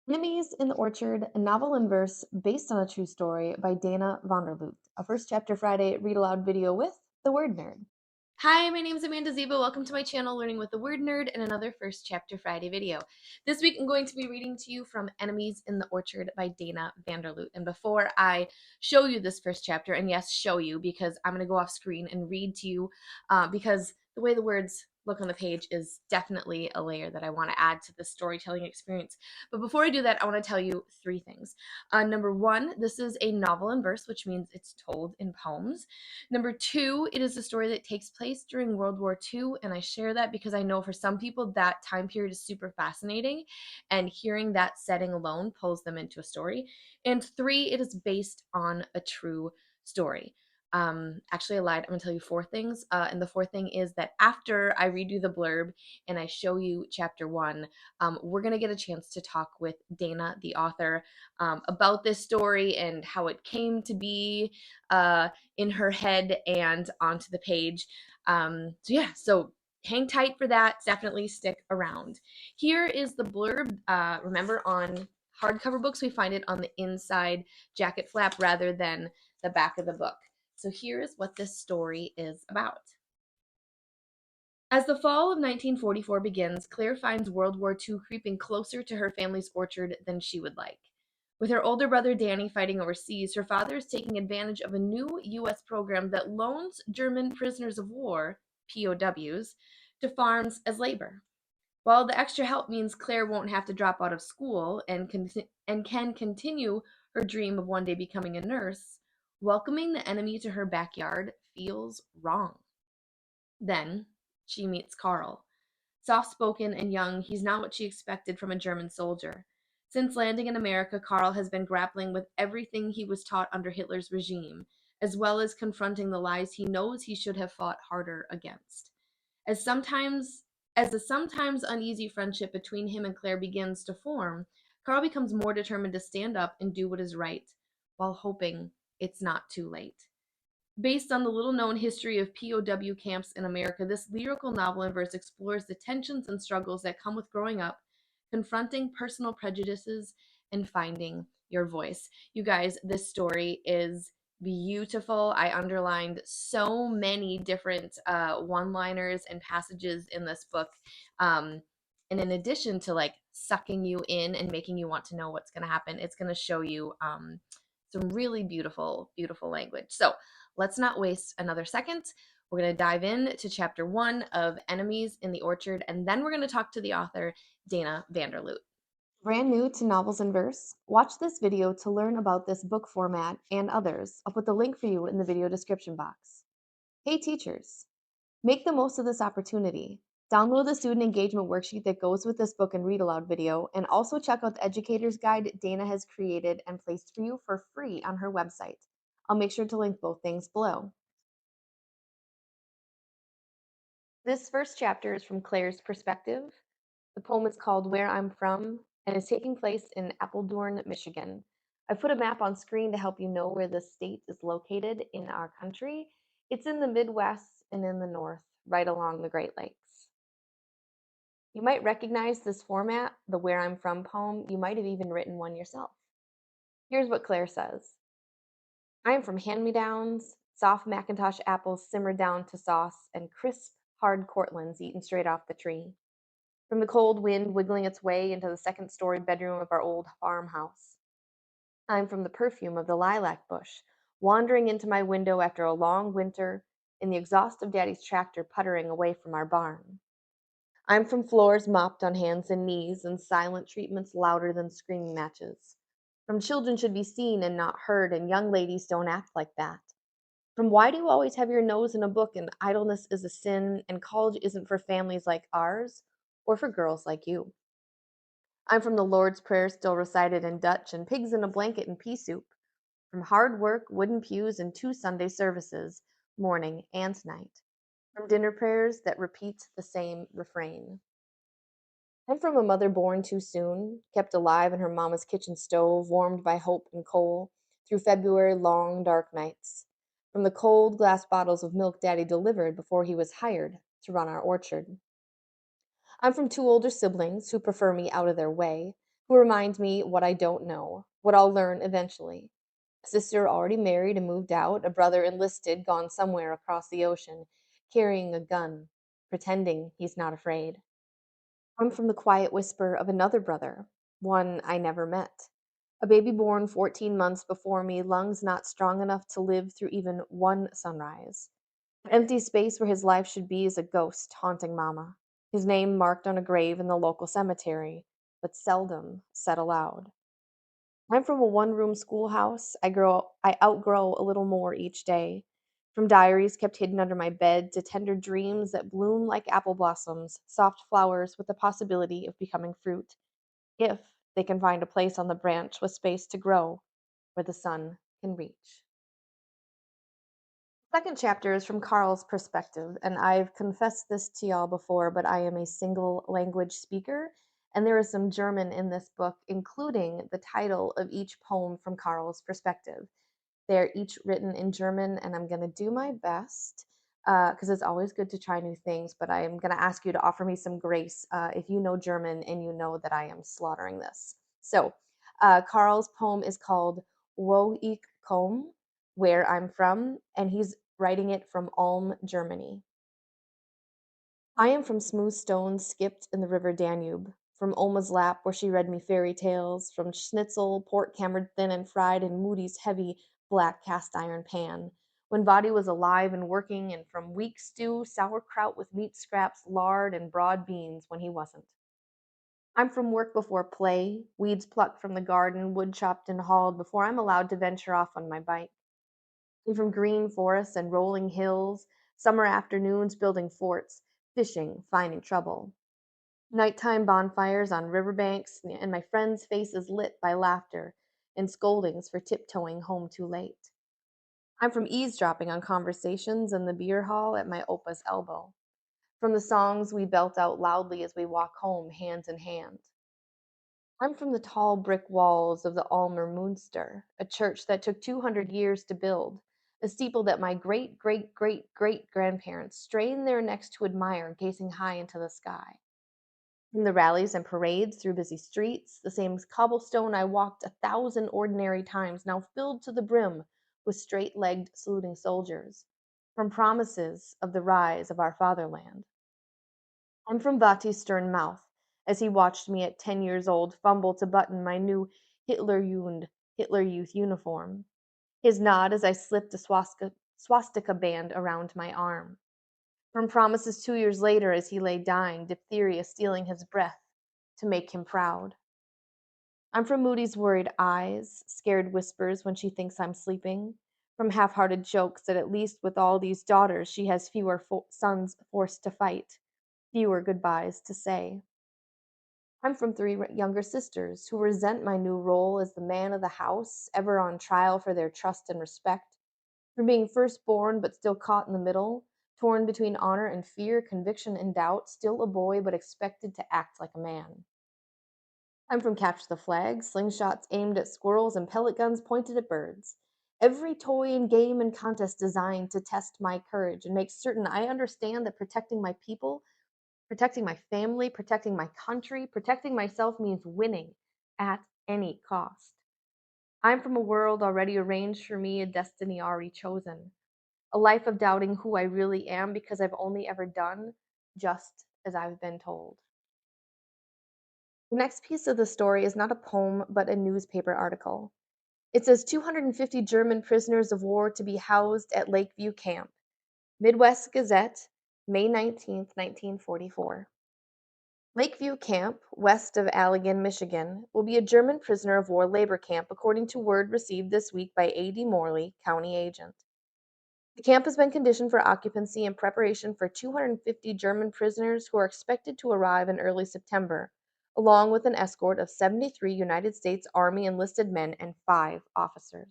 Enemies in the Orchard, a novel in verse based on a true story by Dana Vanderlugt. A first chapter Friday read aloud video with the Word Nerd. Hi, my name is Amanda Zieba. Welcome to my channel, Learning with the Word Nerd, and another First Chapter Friday video. This week I'm going to be reading to you from Enemies in the Orchard by Dana Vanderlugt. And before I show you this first chapter, and yes, show you, because I'm going to go off screen and read to you, because the way the words look on the page is definitely a layer that I want to add to the storytelling experience. But before I do that, I want to tell you three things. Number one, this is a novel in verse, which means it's told in poems. Number two, it is a story that takes place during World War II, and I share that because I know for some people that time period is super fascinating, and hearing that setting alone pulls them into a story. And three, it is based on a true story. Actually, I lied. I'm gonna tell you four things. And the fourth thing is that after I read you the blurb and I show you chapter one, we're gonna get a chance to talk with Dana, the author, about this story and how it came to be in her head and onto the page. So hang tight for that. Definitely stick around. Here is the blurb. Remember, on hardcover books, we find it on the inside jacket flap rather than the back of the book. So here is what this story is about. As the fall of 1944 begins, Claire finds World War II creeping closer to her family's orchard than she would like. With her older brother Danny fighting overseas, her father is taking advantage of a new U.S. program that loans German prisoners of war, POWs, to farms as labor. While the extra help means Claire won't have to drop out of school and can continue her dream of one day becoming a nurse, welcoming the enemy to her backyard feels wrong. Then she meets Karl. Soft spoken and young, he's not what she expected from a German soldier. Since landing in America, Karl has been grappling with everything he was taught under Hitler's regime, as well as confronting the lies he knows he should have fought harder against. As sometimes as the sometimes uneasy friendship between him and Claire begins to form, Karl becomes more determined to stand up and do what is right, while hoping it's not too late. Based on the little-known history of POW camps in America, this lyrical novel in verse explores the tensions and struggles that come with growing up, confronting personal prejudices, and finding your voice. You guys, this story is beautiful. I underlined so many different one-liners and passages in this book. And in addition to like sucking you in and making you want to know what's going to happen, it's going to show you some really beautiful, beautiful language. So let's not waste another second. We're going to dive in to chapter one of Enemies in the Orchard, and then we're going to talk to the author, Dana Vanderlugt. Brand new to novels in verse? Watch this video to learn about this book format and others. I'll put the link for you in the video description box. Hey teachers, make the most of this opportunity. Download the student engagement worksheet that goes with this book and read aloud video, and also check out the educator's guide Dana has created and placed for you for free on her website. I'll make sure to link both things below. This first chapter is from Claire's perspective. The poem is called Where I'm From and is taking place in Appledorn, Michigan. I've put a map on screen to help you know where the state is located in our country. It's in the Midwest and in the North, right along the Great Lakes. You might recognize this format, the Where I'm From poem. You might have even written one yourself. Here's what Claire says. I am from hand-me-downs, soft Macintosh apples simmered down to sauce, and crisp, hard Cortlands eaten straight off the tree. From the cold wind wiggling its way into the second-story bedroom of our old farmhouse. I'm from the perfume of the lilac bush, wandering into my window after a long winter in the exhaust of Daddy's tractor puttering away from our barn. I'm from floors mopped on hands and knees and silent treatments louder than screaming matches. From children should be seen and not heard, and young ladies don't act like that. From why do you always have your nose in a book and idleness is a sin and college isn't for families like ours or for girls like you. I'm from the Lord's Prayer still recited in Dutch and pigs in a blanket and pea soup. From hard work, wooden pews, and 2 Sunday services, morning and night. From dinner prayers that repeat the same refrain. I'm from a mother born too soon, kept alive in her mama's kitchen stove, warmed by hope and coal, through February long dark nights. From the cold glass bottles of milk Daddy delivered before he was hired to run our orchard. I'm from 2 older siblings who prefer me out of their way, who remind me what I don't know, what I'll learn eventually. A sister already married and moved out, a brother enlisted, gone somewhere across the ocean, carrying a gun, pretending he's not afraid. I'm from the quiet whisper of another brother, one I never met. A baby born 14 months before me, lungs not strong enough to live through even one sunrise. The empty space where his life should be is a ghost haunting Mama. His name marked on a grave in the local cemetery, but seldom said aloud. I'm from a one-room schoolhouse. I outgrow a little more each day. From diaries kept hidden under my bed to tender dreams that bloom like apple blossoms, soft flowers with the possibility of becoming fruit, if they can find a place on the branch with space to grow where the sun can reach. Second chapter is from Karl's perspective, and I've confessed this to y'all before, but I am a single language speaker, and there is some German in this book, including the title of each poem from Karl's perspective. They're each written in German, and I'm going to do my best because it's always good to try new things, but I am going to ask you to offer me some grace if you know German and you know that I am slaughtering this. So, Karl's poem is called Wo ich komme, where I'm from, and he's writing it from Ulm, Germany. I am from smooth stones skipped in the river Danube, from Ulma's lap where she read me fairy tales, from schnitzel, pork hammered thin and fried in Moody's heavy black cast iron pan, when Vadi was alive and working, and from weak stew, sauerkraut with meat scraps, lard, and broad beans when he wasn't. I'm from work before play, weeds plucked from the garden, wood chopped and hauled before I'm allowed to venture off on my bike. I'm from green forests and rolling hills, summer afternoons building forts, fishing, finding trouble. Nighttime bonfires on riverbanks, and my friends' faces lit by laughter and scoldings for tiptoeing home too late. I'm from eavesdropping on conversations in the beer hall at my opa's elbow. From the songs we belt out loudly as we walk home hand in hand. I'm from the tall brick walls of the Almer Munster, a church that took 200 years to build, a steeple that my great great great great grandparents strained their necks to admire, gazing high into the sky. From the rallies and parades through busy streets, the same cobblestone I walked 1,000 ordinary times, now filled to the brim with straight-legged saluting soldiers. From promises of the rise of our fatherland. I'm from Vati's stern mouth, as he watched me at 10 years old fumble to button my new Hitler Youth uniform. His nod as I slipped a swastika band around my arm. From promises 2 years later as he lay dying, diphtheria stealing his breath to make him proud. I'm from Moody's worried eyes, scared whispers when she thinks I'm sleeping, from half-hearted jokes that at least with all these daughters she has fewer sons forced to fight, fewer goodbyes to say. I'm from three younger sisters who resent my new role as the man of the house, ever on trial for their trust and respect, from being firstborn but still caught in the middle, torn between honor and fear, conviction and doubt, still a boy but expected to act like a man. I'm from Capture the Flag, slingshots aimed at squirrels and pellet guns pointed at birds. Every toy and game and contest designed to test my courage and make certain I understand that protecting my people, protecting my family, protecting my country, protecting myself means winning at any cost. I'm from a world already arranged for me, a destiny already chosen. A life of doubting who I really am because I've only ever done just as I've been told. The next piece of the story is not a poem, but a newspaper article. It says 250 German prisoners of war to be housed at Lakeview Camp. Midwest Gazette, May 19th, 1944. Lakeview Camp, west of Allegan, Michigan, will be a German prisoner of war labor camp according to word received this week by A.D. Morley, county agent. The camp has been conditioned for occupancy in preparation for 250 German prisoners who are expected to arrive in early September, along with an escort of 73 United States Army enlisted men and 5 officers.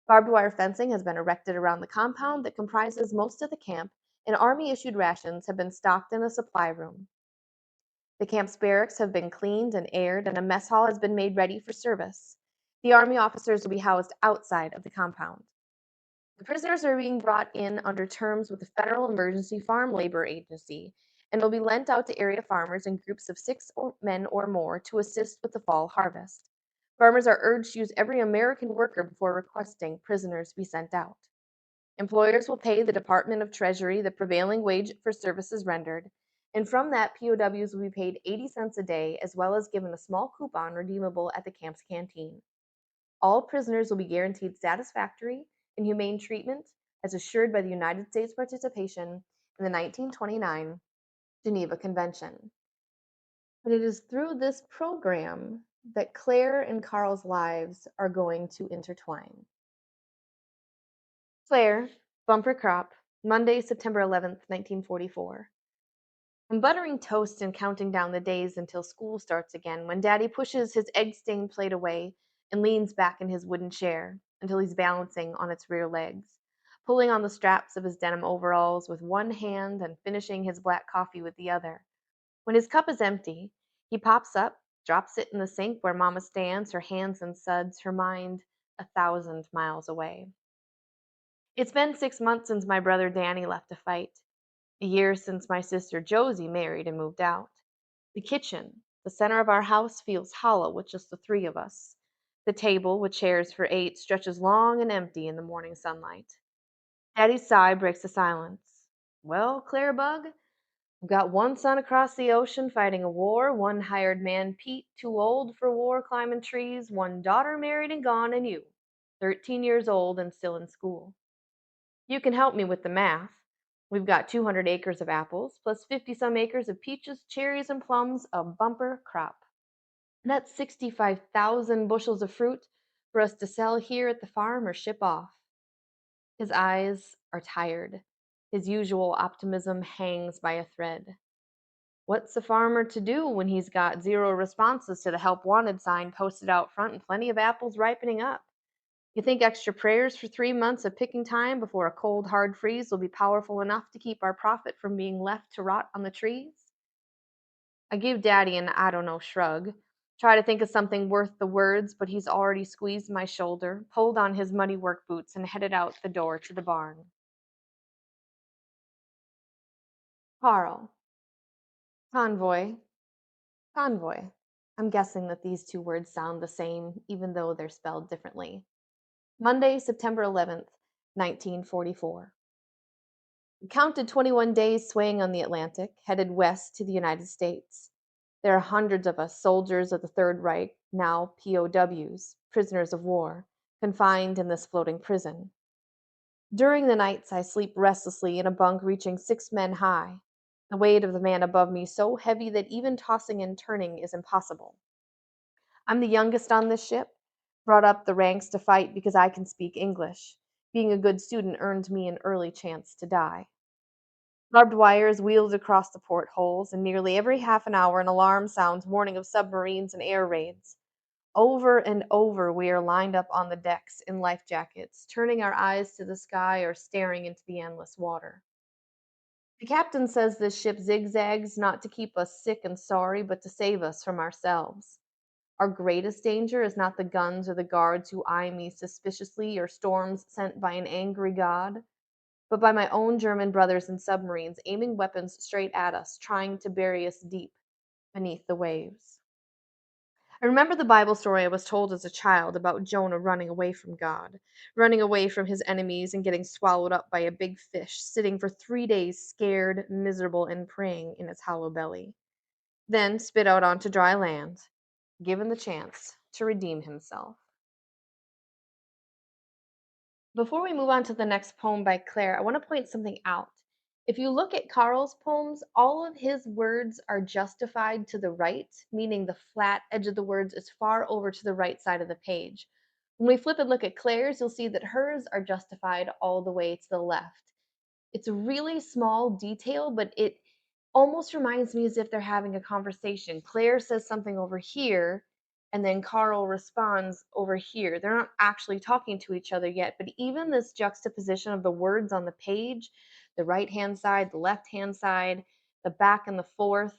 Barbed wire fencing has been erected around the compound that comprises most of the camp, and Army-issued rations have been stocked in a supply room. The camp's barracks have been cleaned and aired, and a mess hall has been made ready for service. The Army officers will be housed outside of the compound. The prisoners are being brought in under terms with the Federal Emergency Farm Labor Agency, and will be lent out to area farmers in groups of men or more to assist with the fall harvest. Farmers are urged to use every American worker before requesting prisoners be sent out. Employers will pay the Department of Treasury the prevailing wage for services rendered, and from that, POWs will be paid 80 cents a day as well as given a small coupon redeemable at the camp's canteen. All prisoners will be guaranteed satisfactory and humane treatment as assured by the United States participation in the 1929 Geneva Convention. And it is through this program that Claire and Karl's lives are going to intertwine. Claire, bumper crop, Monday, September 11th, 1944. I'm buttering toast and counting down the days until school starts again when Daddy pushes his egg-stained plate away and leans back in his wooden chair until he's balancing on its rear legs, pulling on the straps of his denim overalls with one hand and finishing his black coffee with the other. When his cup is empty, he pops up, drops it in the sink where Mama stands, her hands in suds, her mind 1,000 miles away. It's been 6 months since my brother Danny left to fight. A year since my sister Josie married and moved out. The kitchen, the center of our house, feels hollow with just the three of us. The table, with chairs for 8, stretches long and empty in the morning sunlight. Daddy's sigh breaks the silence. Well, Claire Bug, I've got one son across the ocean fighting a war, one hired man, Pete, too old for war, climbing trees, one daughter married and gone, and you, 13 years old and still in school. You can help me with the math. We've got 200 acres of apples, plus 50-some acres of peaches, cherries, and plums, a bumper crop. That's 65,000 bushels of fruit for us to sell here at the farm or ship off. His eyes are tired. His usual optimism hangs by a thread. What's a farmer to do when he's got 0 responses to the help wanted sign posted out front and plenty of apples ripening up? You think extra prayers for 3 months of picking time before a cold, hard freeze will be powerful enough to keep our profit from being left to rot on the trees? I give Daddy an I don't know shrug. Try to think of something worth the words, but he's already squeezed my shoulder, pulled on his muddy work boots, and headed out the door to the barn. Karl. Convoy. Convoy. I'm guessing that these 2 words sound the same, even though they're spelled differently. Monday, September 11th, 1944. We counted 21 days swaying on the Atlantic, headed west to the United States. There are hundreds of us, soldiers of the Third Reich, now POWs, prisoners of war, confined in this floating prison. During the nights, I sleep restlessly in a bunk reaching 6 men high, the weight of the man above me so heavy that even tossing and turning is impossible. I'm the youngest on this ship, brought up the ranks to fight because I can speak English. Being a good student earned me an early chance to die. Barbed wire is wheeled across the portholes, and nearly every half an hour an alarm sounds warning of submarines and air raids. Over and over we are lined up on the decks in life jackets, turning our eyes to the sky or staring into the endless water. The captain says this ship zigzags not to keep us sick and sorry, but to save us from ourselves. Our greatest danger is not the guns or the guards who eye me suspiciously or storms sent by an angry god, but by my own German brothers in submarines aiming weapons straight at us, trying to bury us deep beneath the waves. I remember the Bible story I was told as a child about Jonah running away from God, running away from his enemies and getting swallowed up by a big fish, sitting for 3 days scared, miserable, and praying in its hollow belly. Then spit out onto dry land, given the chance to redeem himself. Before we move on to the next poem by Claire, I want to point something out. If you look at Karl's poems, all of his words are justified to the right, meaning the flat edge of the words is far over to the right side of the page. When we flip and look at Claire's, you'll see that hers are justified all the way to the left. It's a really small detail, but it almost reminds me as if they're having a conversation. Claire says something over here, and then Karl responds over here. They're not actually talking to each other yet, but even this juxtaposition of the words on the page, the right-hand side, the left-hand side, the back and the forth,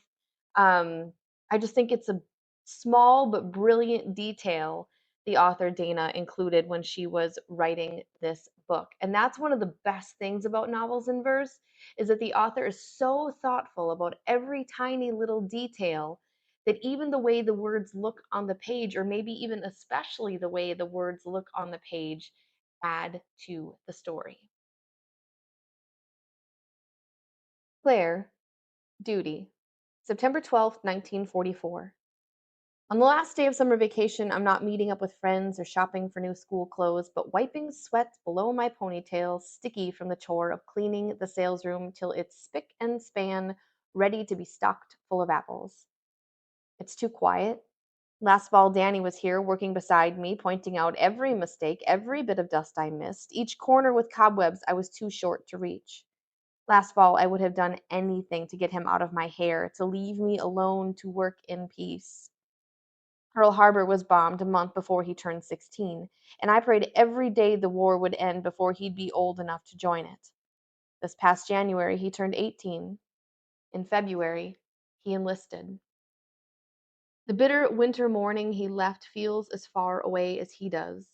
I just think it's a small but brilliant detail the author Dana included when she was writing this book. And that's one of the best things about novels in verse is that the author is so thoughtful about every tiny little detail that even the way the words look on the page, or maybe even especially the way the words look on the page, add to the story. Claire, duty, September 12th, 1944. On the last day of summer vacation, I'm not meeting up with friends or shopping for new school clothes, but wiping sweat below my ponytail, sticky from the chore of cleaning the sales room till it's spick and span, ready to be stocked full of apples. It's too quiet. Last fall, Danny was here working beside me, pointing out every mistake, every bit of dust I missed, each corner with cobwebs I was too short to reach. Last fall, I would have done anything to get him out of my hair, to leave me alone to work in peace. Pearl Harbor was bombed a month before he turned 16, and I prayed every day the war would end before he'd be old enough to join it. This past January, he turned 18. In February, he enlisted. The bitter winter morning he left feels as far away as he does.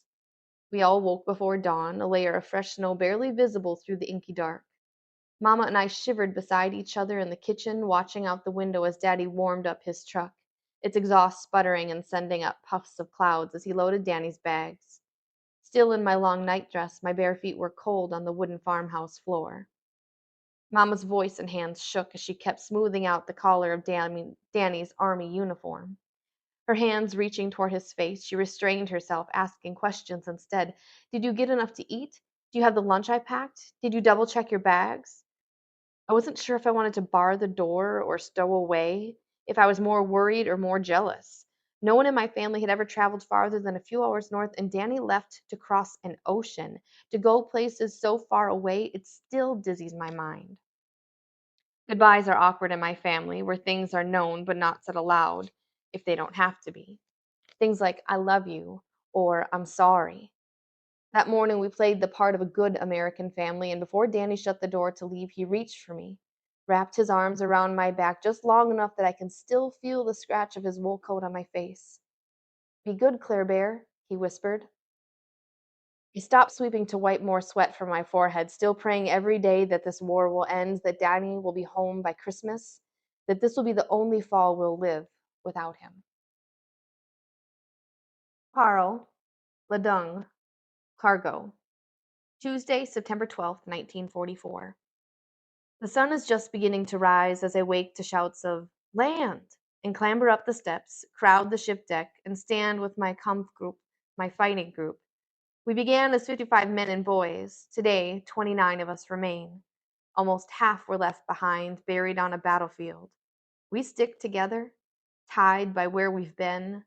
We all woke before dawn, a layer of fresh snow barely visible through the inky dark. Mama and I shivered beside each other in the kitchen, watching out the window as Daddy warmed up his truck, its exhaust sputtering and sending up puffs of clouds as he loaded Danny's bags. Still in my long nightdress, my bare feet were cold on the wooden farmhouse floor. Mama's voice and hands shook as she kept smoothing out the collar of Danny's army uniform. Her hands reaching toward his face, she restrained herself, asking questions instead. Did you get enough to eat? Do you have the lunch I packed? Did you double check your bags? I wasn't sure if I wanted to bar the door or stow away, if I was more worried or more jealous. No one in my family had ever traveled farther than a few hours north, and Danny left to cross an ocean, to go places so far away it still dizzies my mind. Goodbyes are awkward in my family, where things are known but not said aloud, if they don't have to be. Things like I love you or I'm sorry. That morning we played the part of a good American family, and before Danny shut the door to leave, he reached for me, wrapped his arms around my back just long enough that I can still feel the scratch of his wool coat on my face. Be good, Claire Bear, he whispered. He stopped sweeping to wipe more sweat from my forehead, still praying every day that this war will end, that Danny will be home by Christmas, that this will be the only fall we'll live without him. Karl, Ladung, Cargo, Tuesday, September 12th, 1944. The sun is just beginning to rise as I wake to shouts of "Land!" and clamber up the steps, crowd the ship deck, and stand with my Kampf group, my fighting group. We began as 55 men and boys. Today, 29 of us remain. Almost half were left behind, buried on a battlefield. We stick together, tied by where we've been,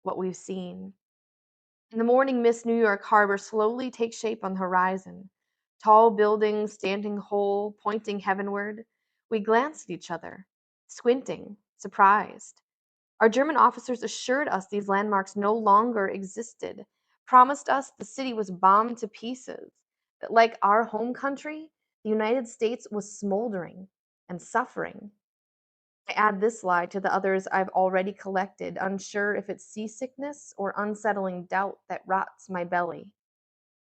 what we've seen. In the morning mist, New York Harbor slowly takes shape on the horizon. Tall buildings standing whole, pointing heavenward. We glance at each other, squinting, surprised. Our German officers assured us these landmarks no longer existed, promised us the city was bombed to pieces, that like our home country, the United States was smoldering and suffering. I add this lie to the others I've already collected, unsure if it's seasickness or unsettling doubt that rots my belly.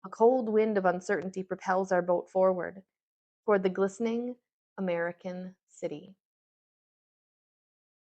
A cold wind of uncertainty propels our boat forward, toward the glistening American city.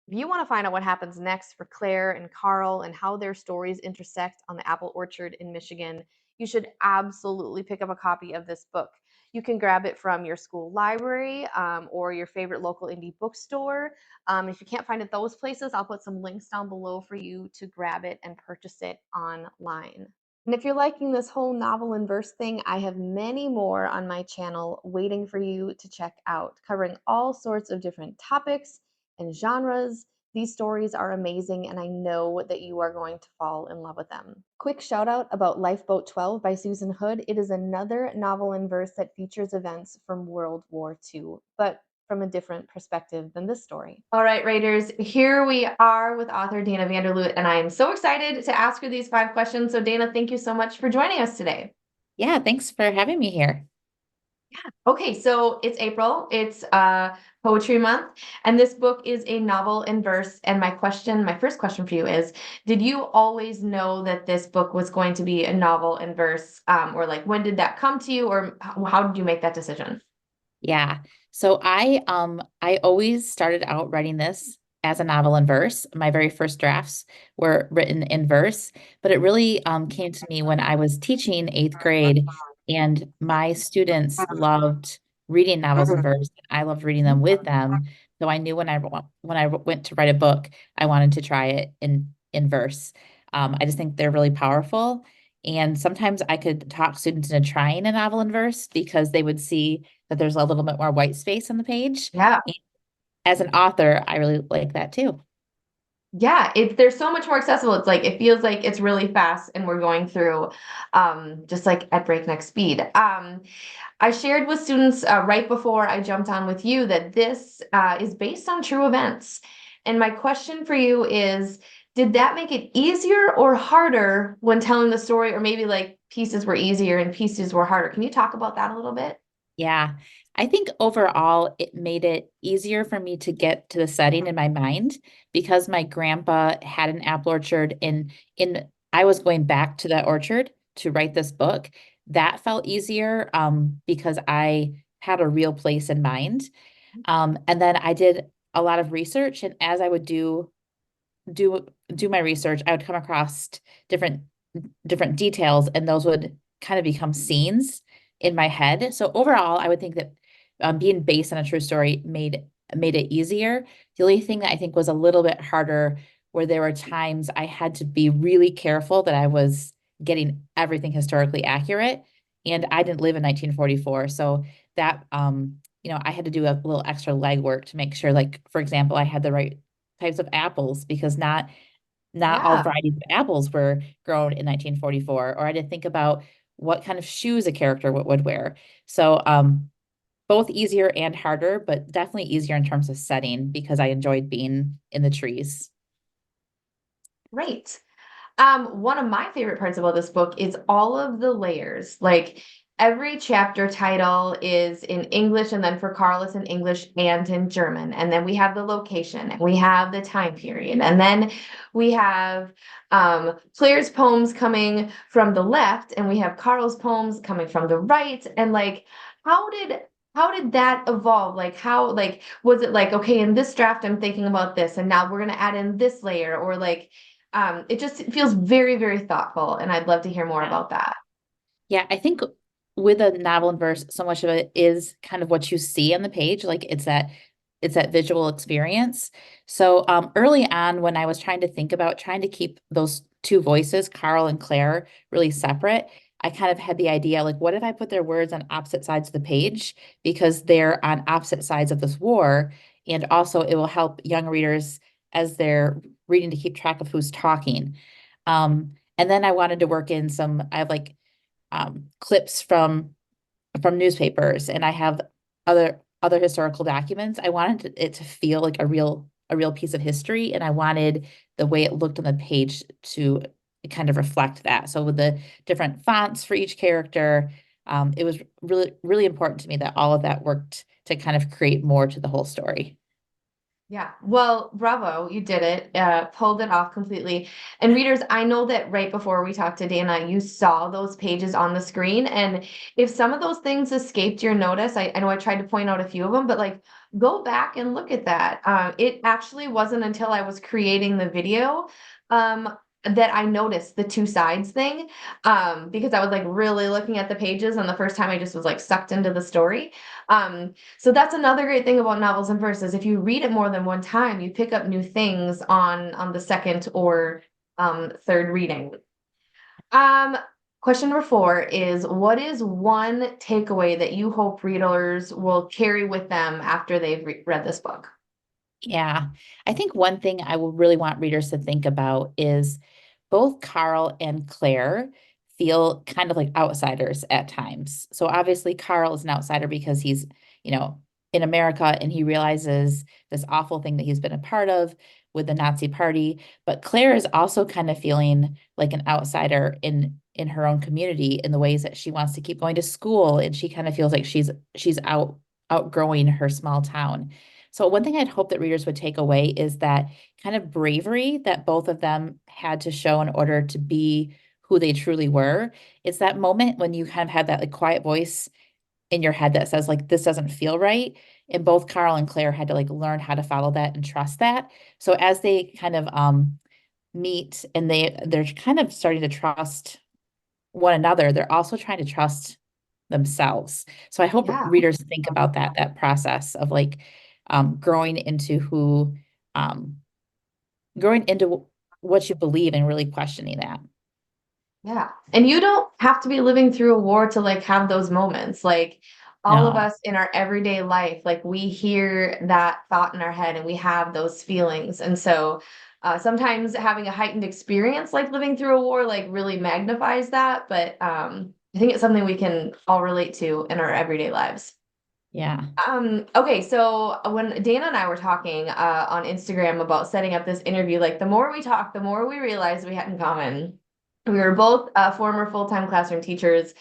If you want to find out what happens next for Claire and Karl and how their stories intersect on the apple orchard in Michigan, you should absolutely pick up a copy of this book. You can grab it from your school library or your favorite local indie bookstore. If you can't find it those places, I'll put some links down below for you to grab it and purchase it online. And if you're liking this whole novel and verse thing, I have many more on my channel waiting for you to check out, covering all sorts of different topics and genres. These stories are amazing, and I know that you are going to fall in love with them. Quick shout out about Lifeboat 12 by Susan Hood. It is another novel in verse that features events from World War II, but from a different perspective than this story. All right, writers, here we are with author Dana Vanderlugt, and I am so excited to ask her these 5 questions. So Dana, thank you so much for joining us today. Yeah, thanks for having me here. Okay, so it's April. It's poetry month, and this book is a novel in verse. And my first question for you is, did you always know that this book was going to be a novel in verse? Or like when did that come to you, or how did you make that decision? Yeah. So I always started out writing this as a novel in verse. My very first drafts were written in verse, but it really came to me when I was teaching eighth grade, and my students loved reading novels in verse. I loved reading them with them. So I knew when I went to write a book, I wanted to try it in verse. I just think they're really powerful. And sometimes I could talk students into trying a novel in verse because they would see that there's a little bit more white space on the page. Yeah. And as an author, I really like that too. Yeah, they're so much more accessible. It's like it feels like it's really fast and we're going through just like at breakneck speed. I shared with students right before I jumped on with you that this is based on true events. And my question for you is, did that make it easier or harder when telling the story, or maybe like pieces were easier and pieces were harder? Can you talk about that a little bit? Yeah. I think overall it made it easier for me to get to the setting in my mind because my grandpa had an apple orchard and in I was going back to that orchard to write this book. That felt easier because I had a real place in mind. And then I did a lot of research, and as I would do do my research, I would come across different different details, and those would kind of become scenes in my head. So overall, I would think that being based on a true story made it easier. The only thing that I think was a little bit harder where there were times I had to be really careful that I was getting everything historically accurate. And I didn't live in 1944. So that I had to do a little extra legwork to make sure, like, for example, I had the right types of apples because not all Yeah. varieties of apples were grown in 1944, or I didn't think about what kind of shoes a character would wear. So both easier and harder, but definitely easier in terms of setting because I enjoyed being in the trees. Great. One of my favorite parts about this book is all of the layers. Like every chapter title is in English, and then for Karl, it's in English and in German. And then we have the location, and we have the time period, and then we have Claire's poems coming from the left, and we have Karl's poems coming from the right. And like, how did how did that evolve? Like how like was it like, okay, in this draft I'm thinking about this, and now we're gonna add in this layer, or like it just feels very, very thoughtful, and I'd love to hear more Yeah. about that. Yeah, I think with a novel and verse, so much of it is kind of what you see on the page. Like it's that visual experience. So early on, when I was trying to think about trying to keep those two voices, Karl and Claire, really separate, I kind of had the idea, like, what if I put their words on opposite sides of the page because they're on opposite sides of this war, and also it will help young readers as they're reading to keep track of who's talking. And then I wanted to work in some. I have like clips from newspapers, and I have other historical documents. I wanted it to feel like a real piece of history, and I wanted the way it looked on the page to kind of reflect that. So with the different fonts for each character, it was really important to me that all of that worked to kind of create more to the whole story. Yeah, well, bravo, you did it. Pulled it off completely. And readers, I know that right before we talked to Dana, you saw those pages on the screen. And if some of those things escaped your notice, I know I tried to point out a few of them, but like go back and look at that. It actually wasn't until I was creating the video that I noticed the two sides thing, because I was like really looking at the pages, and the first time I just was like sucked into the story. So that's another great thing about novels and verses. If you read it more than one time, you pick up new things on the second or third reading. Um, Question number 4 is, what is one takeaway that you hope readers will carry with them after they've read this book? Yeah. I think one thing I will really want readers to think about is both Karl and Claire feel kind of like outsiders at times. So obviously Karl is an outsider because he's, you know, in America, and he realizes this awful thing that he's been a part of with the Nazi party. But Claire is also kind of feeling like an outsider in her own community in the ways that she wants to keep going to school, and she kind of feels like she's outgrowing her small town. So one thing I'd hope that readers would take away is that kind of bravery that both of them had to show in order to be who they truly were. It's that moment when you kind of had that like quiet voice in your head that says like this doesn't feel right. And both Karl and Claire had to like learn how to follow that and trust that. So as they kind of meet and they're kind of starting to trust one another, they're also trying to trust themselves. So I hope Yeah. readers think about that process of like growing into who um growing into what you believe and really questioning that. Yeah. And you don't have to be living through a war to like have those moments. Like all of No. us in our everyday life, like we hear that thought in our head and we have those feelings. And so sometimes having a heightened experience like living through a war like really magnifies that. But I think it's something we can all relate to in our everyday lives. Yeah. Okay, so when Dana and I were talking on Instagram about setting up this interview, like the more we talked, the more we realized we had in common. We were both former full-time classroom teachers.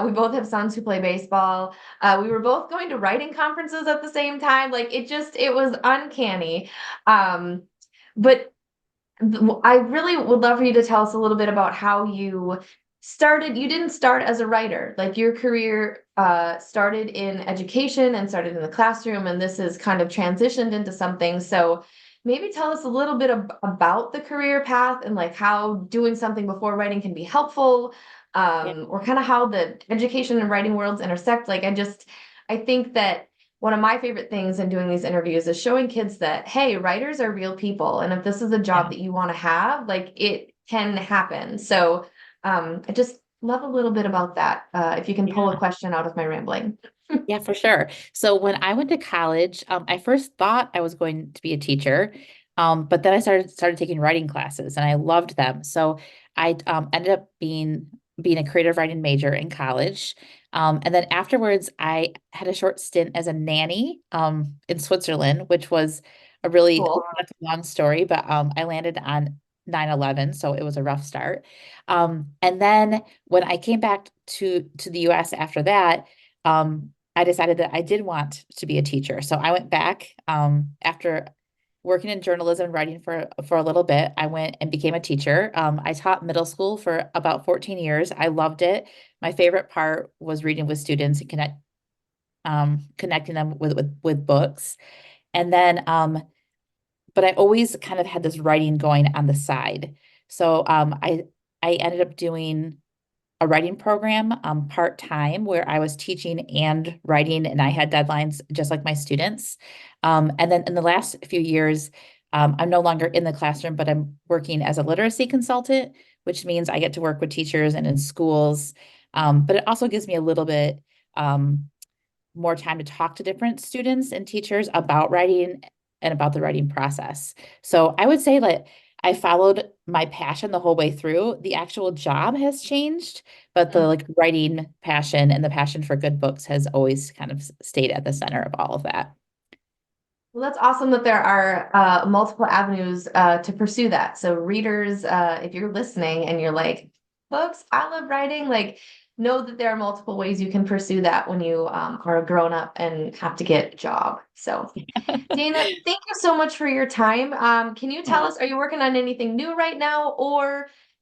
We both have sons who play baseball. We were both going to writing conferences at the same time. Like it was uncanny. Um, but I really would love for you to tell us a little bit about how you started. You didn't start as a writer, like your career started in education and started in the classroom, and this has kind of transitioned into something. So maybe tell us a little bit about the career path and like how doing something before writing can be helpful, Yeah. or kind of how the education and writing worlds intersect. I think that one of my favorite things in doing these interviews is showing kids that, hey, writers are real people. And if this is a job Yeah. that you want to have, like it can happen. So I just love a little bit about that. If you can pull a Yeah. question out of my rambling. Yeah, for sure. So when I went to college, I first thought I was going to be a teacher, but then I started taking writing classes, and I loved them. So I ended up being a creative writing major in college, and then afterwards, I had a short stint as a nanny in Switzerland, which was a really Cool. that's a long story, but I landed on 9/11, so it was a rough start. And then when I came back to the U.S. after that. I decided that I did want to be a teacher. So I went back after working in journalism and writing for a little bit. I went and became a teacher. I taught middle school for about 14 years. I loved it. My favorite part was reading with students and connecting them with books. And then, but I always kind of had this writing going on the side. So I ended up doing a writing program part-time where I was teaching and writing, and I had deadlines just like my students. And then in the last few years, I'm no longer in the classroom, but I'm working as a literacy consultant, which means I get to work with teachers and in schools. But it also gives me a little bit um, more time to talk to different students and teachers about writing and about the writing process. So I would say that I followed my passion the whole way through. The actual job has changed, but the like writing passion and the passion for good books has always kind of stayed at the center of all of that. Well, that's awesome that there are multiple avenues to pursue that. So, readers, if you're listening and you're like, books, I love writing, like, know that there are multiple ways you can pursue that when you are a grown up and have to get a job. So, Dana, thank you so much for your time. Can you tell Yeah. us, are you working on anything new right now?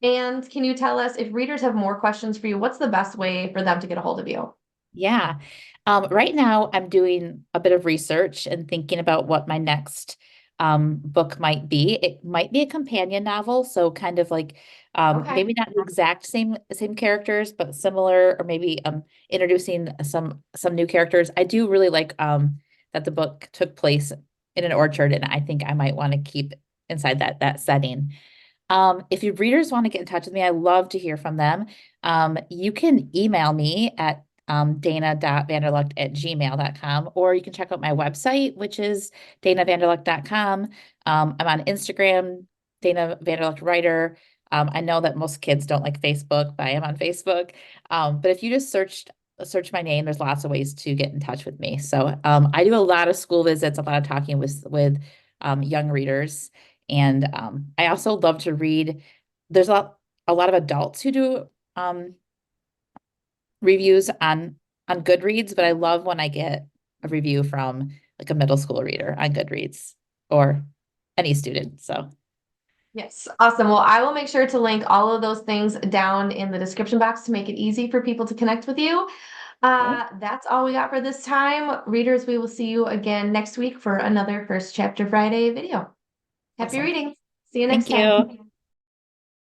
And can you tell us if readers have more questions for you, what's the best way for them to get a hold of you? Yeah. Right now, I'm doing a bit of research and thinking about what my next book might be. It might be a companion novel, so kind of like Okay. maybe not the exact same characters, but similar, or maybe introducing some new characters. I do really like that the book took place in an orchard, and I think I might want to keep inside that setting. If your readers want to get in touch with me, I love to hear from them. You can email me at dana.vanderlugt@gmail.com, or you can check out my website, which is danavanderlugt.com. I'm on Instagram, Dana Vanderlugt Writer. I know that most kids don't like Facebook, but I am on Facebook. But if you just search my name, there's lots of ways to get in touch with me. So I do a lot of school visits, a lot of talking with young readers. And I also love to read. There's a lot of adults who do reviews on Goodreads, but I love when I get a review from like a middle school reader on Goodreads or any student. So Yes, awesome. Well, I will make sure to link all of those things down in the description box to make it easy for people to connect with you. That's all we got for this time. Readers, we will see you again next week for another First Chapter Friday video. Happy awesome. reading. See you next Thank time. you.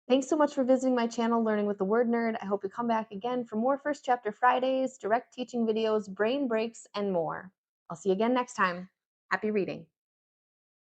Thanks so much for visiting my channel, Learning with the Word Nerd. I hope you come back again for more First Chapter Fridays, direct teaching videos, brain breaks, and more. I'll see you again next time. Happy reading.